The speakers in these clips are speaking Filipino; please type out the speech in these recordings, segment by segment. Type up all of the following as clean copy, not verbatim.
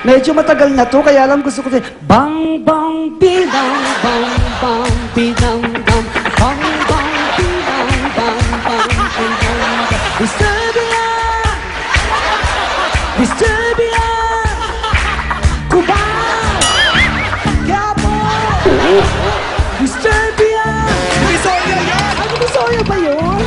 Medyo matagal na to, kaya lang gusto ko din. Bang, bang, bidang, bang, bang, bidang, bang, bang, bang, bidang, bang, bang, bidang, Disturbia! Disturbia! Cubao! Quiapo! Disturbia! Bisonya yan! Ano Bisonya ba yun?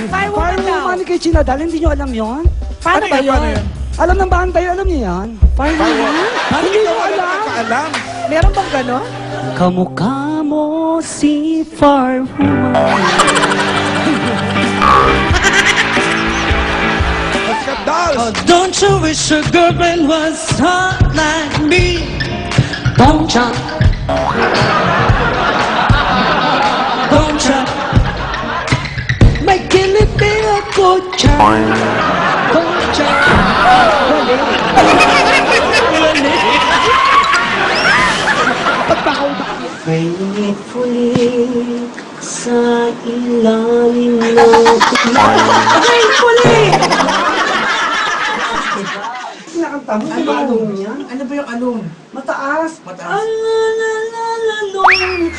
Firewoman daw. Firewoman kay Chinadal, hindi nyo alam yun? Paano ba yun? Alam ng banda yun, alam niyo yan? Firewoman? Hindi nyo alam? Alam. Meron bang gano'n? Kamukha mo si Firewoman. Let's get dolls. Don't you wish a girlfriend was hot like me? Don't ya? Don't you? May kilipin ako dyan. Don't ya? Faithfully sa ilalim ng Faithfully! Kinakanta mo, ano ba along niya? Ano ba yung alum? Mataas. Mataas. Alalalalalalong.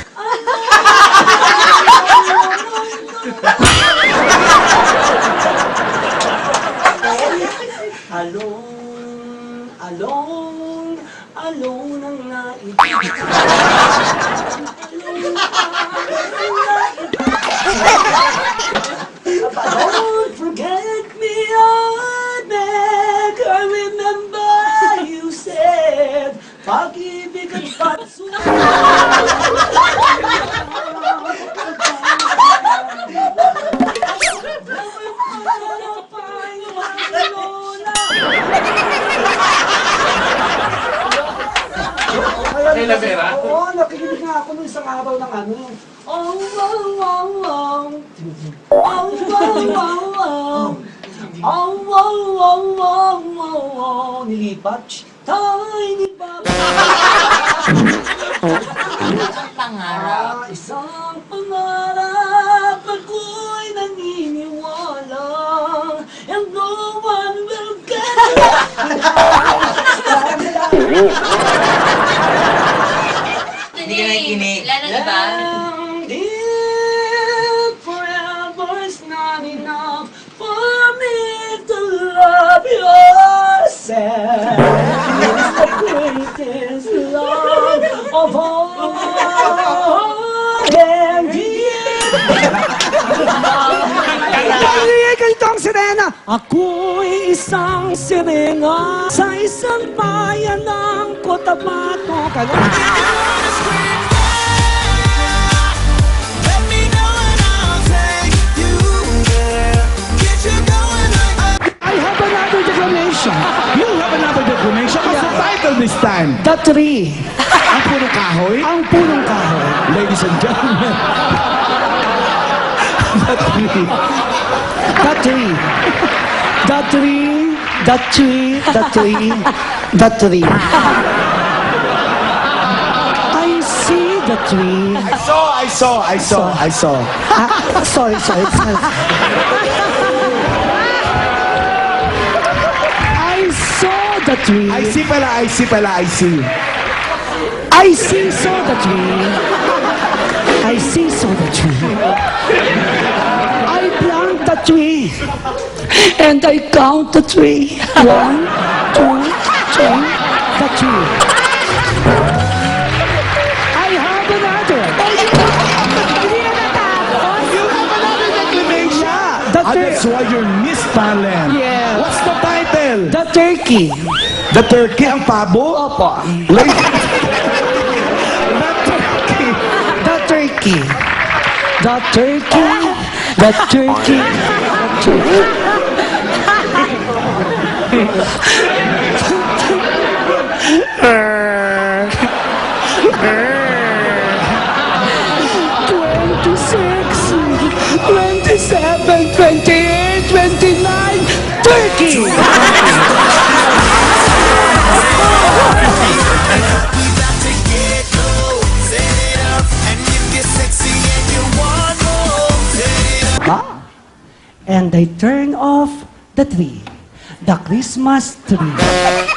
Alone, alone, alone ang Don't forget me, I beg. I remember you said, pag-ibig at Kay Lavera? Oo, nakikinig nga ako nung isang araw ng ano. Oh, wow, wow, wow. Oh, wow, wow, wow. Oh, wow, wow, wow, wow, wow. Nilipat. Tiny Papa. Pangarap. Isang pangarap ako'y naniniwala. And no one will get Hindi ka nakikinig. Lalo, di ba? If forever's not enough for me to love yourself, it's the greatest love of all. And ganito ang sirena. Ako'y isang sirena sa isang bayan ng Cotabato. I have another declamation. You have another declamation. What's the title this time? The tree. Ang puro kahoy? Ang punong kahoy. Ladies and gentlemen. The tree. The tree. The tree. The tree. The tree. The tree. I see the tree. I saw. Sorry. I saw the tree. I see pala. I saw the tree. I saw the tree. I plant the tree. And I count the tree. 1, 2, 3, the tree. I have another. You have another declamation. Yeah, the That's why you're Miss Talent. Yeah. What's the title? The turkey. The turkey, ang pabo? Opo. Ladies. The turkey. The turkey. The turkey. The turkey. Twenty-seven, 28, 29, turkey! And I turn off the tree. the Christmas tree.